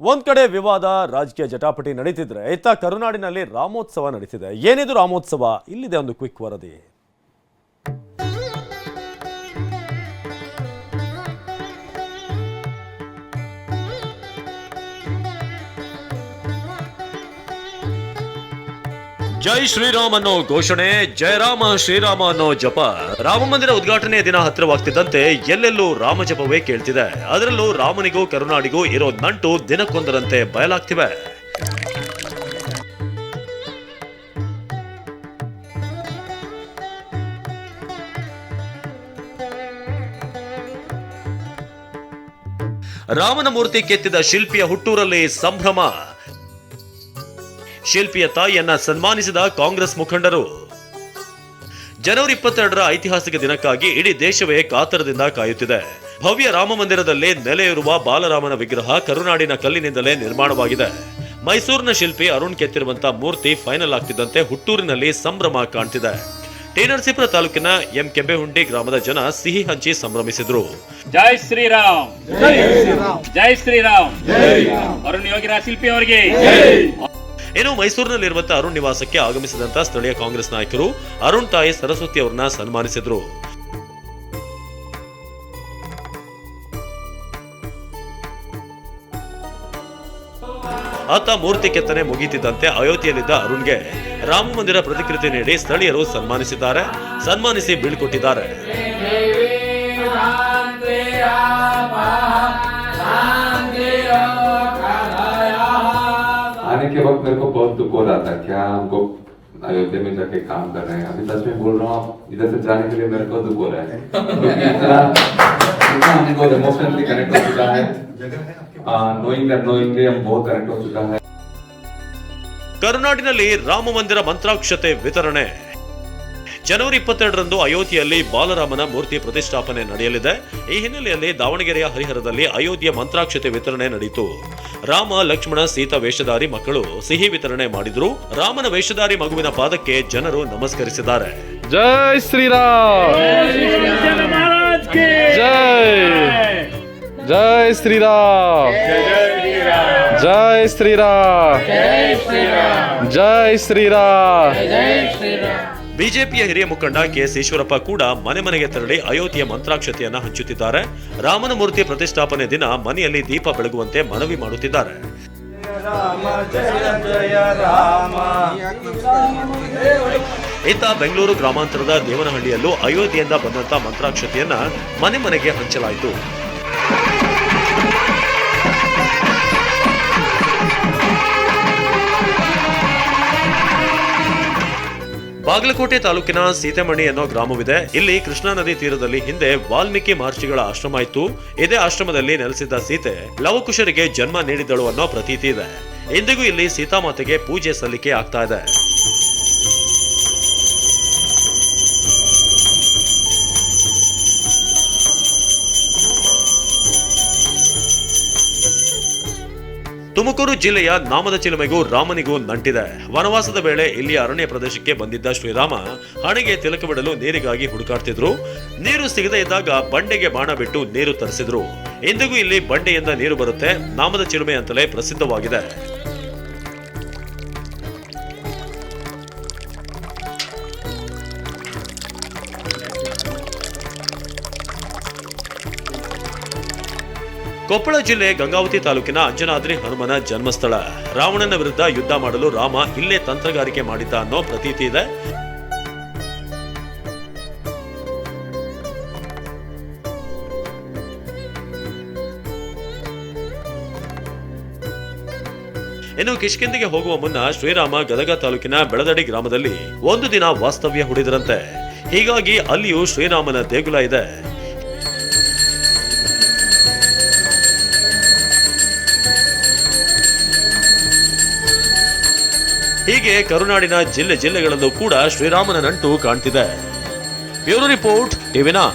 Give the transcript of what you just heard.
ಒಂದ್ ಕಡೆ ವಿವಾದ ರಾಜಕೀಯ ಜಟಾಪಟಿ ನಡೀತಿದ್ರೆ ಇತ್ತ ಕರುನಾಡಿನಲ್ಲಿ ರಾಮೋತ್ಸವ ನಡೀತಿದೆ. ಏನಿದು ರಾಮೋತ್ಸವ? ಇಲ್ಲಿದೆ ಒಂದು ಕ್ವಿಕ್ ವರದಿ. ಜೈ ಶ್ರೀರಾಮ್ ಅನ್ನೋ ಘೋಷಣೆ, ಜಯರಾಮ ಶ್ರೀರಾಮ ಅನ್ನೋ ಜಪ. ರಾಮ ಮಂದಿರ ಉದ್ಘಾಟನೆ ದಿನ ಹತ್ತಿರವಾಗ್ತಿದ್ದಂತೆ ಎಲ್ಲೆಲ್ಲೂ ರಾಮ ಜಪವೇ ಕೇಳ್ತಿದೆ. ಅದರಲ್ಲೂ ರಾಮನಿಗೂ ಕರುನಾಡಿಗೂ ಇರೋ ನಂಟು ದಿನಕ್ಕೊಂದರಂತೆ ಬಯಲಾಗ್ತಿವೆ. ರಾಮನ ಮೂರ್ತಿ ಕೆತ್ತಿದ ಶಿಲ್ಪಿಯ ಹುಟ್ಟೂರಲ್ಲಿ ಸಂಭ್ರಮ. ಶಿಲ್ಪಿಯ ತಾಯಿಯನ್ನ ಸನ್ಮಾನಿಸಿದ ಕಾಂಗ್ರೆಸ್ ಮುಖಂಡರು. ಜನವರಿ 22ರ ಐತಿಹಾಸಿಕ ದಿನಕ್ಕಾಗಿ ಇಡೀ ದೇಶವೇ ಕಾತರದಿಂದ ಕಾಯುತ್ತಿದೆ. ಭವ್ಯ ರಾಮ ಮಂದಿರದಲ್ಲಿ ನೆಲೆಯಿರುವ ಬಾಲರಾಮನ ವಿಗ್ರಹ ಕರುನಾಡಿನ ಕಲ್ಲಿನಿಂದಲೇ ನಿರ್ಮಾಣವಾಗಿದೆ. ಮೈಸೂರಿನ ಶಿಲ್ಪಿ ಅರುಣ್ ಕೆತ್ತಿರುವಂತಹ ಮೂರ್ತಿ ಫೈನಲ್ ಆಗ್ತಿದ್ದಂತೆ ಹುಟ್ಟೂರಿನಲ್ಲಿ ಸಂಭ್ರಮ ಕಾಣ್ತಿದೆ. ಟಿ ನರಸೀಪುರ ತಾಲೂಕಿನ ಎಂ ಕೆಂಬೇಹುಂಡಿ ಗ್ರಾಮದ ಜನ ಸಿಹಿ ಹಂಚಿ ಸಂಭ್ರಮಿಸಿದ್ರು. ಜೈ ಶ್ರೀರಾಮ್, ಜೈ ಶ್ರೀರಾಮ್, ಅರುಣ್ ಯೋಗಿರಾಜ್ ಶಿಲ್ಪಿ ಅವರಿಗೆ. ಇನ್ನು ಮೈಸೂರಿನಲ್ಲಿರುವಂತಹ ಅರುಣ್ ನಿವಾಸಕ್ಕೆ ಆಗಮಿಸಿದಂತ ಸ್ಥಳೀಯ ಕಾಂಗ್ರೆಸ್ ನಾಯಕರು ಅರುಣ್ ತಾಯಿ ಸರಸ್ವತಿ ಅವರನ್ನ ಸನ್ಮಾನಿಸಿದ್ರು. ಆತ ಮೂರ್ತಿ ಕೆತ್ತನೆ ಮುಗಿತಿದ್ದಂತೆ ಅಯೋಧ್ಯೆಯಲ್ಲಿದ್ದ ಅರುಣ್ಗೆ ರಾಮ ಮಂದಿರ ಪ್ರತಿಕೃತಿ ನೀಡಿ ಸ್ಥಳೀಯರು ಸನ್ಮಾನಿಸಿದ್ದಾರೆ. ಸನ್ಮಾನಿಸಿ ಬೀಳ್ಕೊಟ್ಟಿದ್ದಾರೆ. आने के वक्त मेरे को बहुत दुख हो रहा था, क्या हमको अयोध्या में जाके काम कर रहे हैं. अभी सच में बोल रहा हूँ, इधर से जाने के लिए मेरे को दुख हो रहा है. इतना हमको इमोशनली कनेक्ट हो चुका है. नोइंगली हम बहुत कनेक्ट हो चुका है. ಕರುನಾಡಿನಲ್ಲಿ ರಾಮ ಮಂದಿರ ಮಂತ್ರಾಕ್ಷತೆ ವಿತರಣೆ. ಜನವರಿ 22ರಂದು ಅಯೋಧ್ಯೆಯಲ್ಲಿ ಬಾಲರಾಮನ ಮೂರ್ತಿ ಪ್ರತಿಷ್ಠಾಪನೆ ನಡೆಯಲಿದೆ. ಈ ಹಿನ್ನೆಲೆಯಲ್ಲಿ ದಾವಣಗೆರೆಯ ಹರಿಹರದಲ್ಲಿ ಅಯೋಧ್ಯೆ ಮಂತ್ರಾಕ್ಷತೆ ವಿತರಣೆ ನಡೆಯಿತು. ರಾಮ, ಲಕ್ಷ್ಮಣ, ಸೀತಾ ವೇಷಧಾರಿ ಮಕ್ಕಳು ಸಿಹಿ ವಿತರಣೆ ಮಾಡಿದ್ರು. ರಾಮನ ವೇಷಧಾರಿ ಮಗುವಿನ ಪಾದಕ್ಕೆ ಜನರು ನಮಸ್ಕರಿಸಿದ್ದಾರೆ. ಜೈ ಶ್ರೀರಾಮ್, ಜೈ ಜೈ ಶ್ರೀರಾಮ್, ಜೈ ಶ್ರೀರಾಮ್, ಜೈ ಶ್ರೀರಾಮ್. ಬಿಜೆಪಿಯ ಹಿರಿಯ ಮುಖಂಡ ಕೆಎಸ್ ಈಶ್ವರಪ್ಪ ಕೂಡ ಮನೆ ಮನೆಗೆ ತೆರಳಿ ಅಯೋಧ್ಯೆಯ ಮಂತ್ರಾಕ್ಷತೆಯನ್ನ ಹಂಚುತ್ತಿದ್ದಾರೆ. ರಾಮನ ಮೂರ್ತಿ ಪ್ರತಿಷ್ಠಾಪನೆ ದಿನ ಮನೆಯಲ್ಲಿ ದೀಪ ಬೆಳಗುವಂತೆ ಮನವಿ ಮಾಡುತ್ತಿದ್ದಾರೆ. ಇತ್ತ ಬೆಂಗಳೂರು ಗ್ರಾಮಾಂತರದ ದೇವನಹಳ್ಳಿಯಲ್ಲೂ ಅಯೋಧ್ಯೆಯಿಂದ ಬಂದಂತ ಮಂತ್ರಾಕ್ಷತೆಯನ್ನ ಮನೆ ಮನೆಗೆ ಹಂಚಲಾಯಿತು. ಬಾಗಲಕೋಟೆ ತಾಲೂಕಿನ ಸೀತೆಮಣಿ ಅನ್ನೋ ಗ್ರಾಮವಿದೆ. ಇಲ್ಲಿ ಕೃಷ್ಣಾ ನದಿ ತೀರದಲ್ಲಿ ಹಿಂದೆ ವಾಲ್ಮೀಕಿ ಮಹರ್ಷಿಗಳ ಆಶ್ರಮ ಇತ್ತು. ಇದೇ ಆಶ್ರಮದಲ್ಲಿ ನೆಲೆಸಿದ್ದ ಸೀತೆ ಲವಕುಶರಿಗೆ ಜನ್ಮ ನೀಡಿದಳು ಅನ್ನೋ ಪ್ರತೀತಿ ಇದೆ. ಇಂದಿಗೂ ಇಲ್ಲಿ ಸೀತಾಮಾತೆಗೆ ಪೂಜೆ ಸಲ್ಲಿಕೆ ಆಗ್ತಾ ಇದೆ. ತುಮಕೂರು ಜಿಲ್ಲೆಯ ನಾಮದ ಚಿಲುಮೆಗೂ ರಾಮನಿಗೂ ನಂಟಿದೆ. ವನವಾಸದ ವೇಳೆ ಇಲ್ಲಿ ಅರಣ್ಯ ಪ್ರದೇಶಕ್ಕೆ ಬಂದಿದ್ದ ಶ್ರೀರಾಮ ಹಣೆಗೆ ತಿಲಕವಿಡಲು ನೀರಿಗಾಗಿ ಹುಡುಕಾಡ್ತಿದ್ರು. ನೀರು ಸಿಗದೇ ಇದ್ದಾಗ ಬಂಡೆಗೆ ಬಾಣ ಬಿಟ್ಟು ನೀರು ತರಿಸಿದ್ರು. ಇಂದಿಗೂ ಇಲ್ಲಿ ಬಂಡೆಯಿಂದ ನೀರು ಬರುತ್ತೆ. ನಾಮದ ಚಿಲುಮೆ ಅಂತಲೇ ಪ್ರಸಿದ್ಧವಾಗಿದೆ. ಕೊಪ್ಪಳ ಜಿಲ್ಲೆ ಗಂಗಾವತಿ ತಾಲೂಕಿನ ಅಂಜನಾದ್ರಿ ಹನುಮನ ಜನ್ಮಸ್ಥಳ. ರಾವಣನ ವಿರುದ್ಧ ಯುದ್ಧ ಮಾಡಲು ರಾಮ ಇಲ್ಲೇ ತಂತ್ರಗಾರಿಕೆ ಮಾಡಿದ್ದ ಅನ್ನೋ ಪ್ರತೀತಿ ಇದೆ. ಇನ್ನು ಕಿಷ್ಕಿಂದಿಗೆ ಹೋಗುವ ಮುನ್ನ ಶ್ರೀರಾಮ ಗದಗ ತಾಲೂಕಿನ ಬೆಳದಡಿ ಗ್ರಾಮದಲ್ಲಿ ಒಂದು ದಿನ ವಾಸ್ತವ್ಯ ಹೂಡಿದರಂತೆ. ಹೀಗಾಗಿ ಅಲ್ಲಿಯೂ ಶ್ರೀರಾಮನ ದೇಗುಲ ಇದೆ. ಹೀಗೆ ಕರುನಾಡಿನ ಜಿಲ್ಲೆಗಳಲ್ಲೂ ಕೂಡ ಶ್ರೀರಾಮನ ನಂಟು ಕಾಣ್ತಿದೆ. Bureau report, ಟಿವಿ9.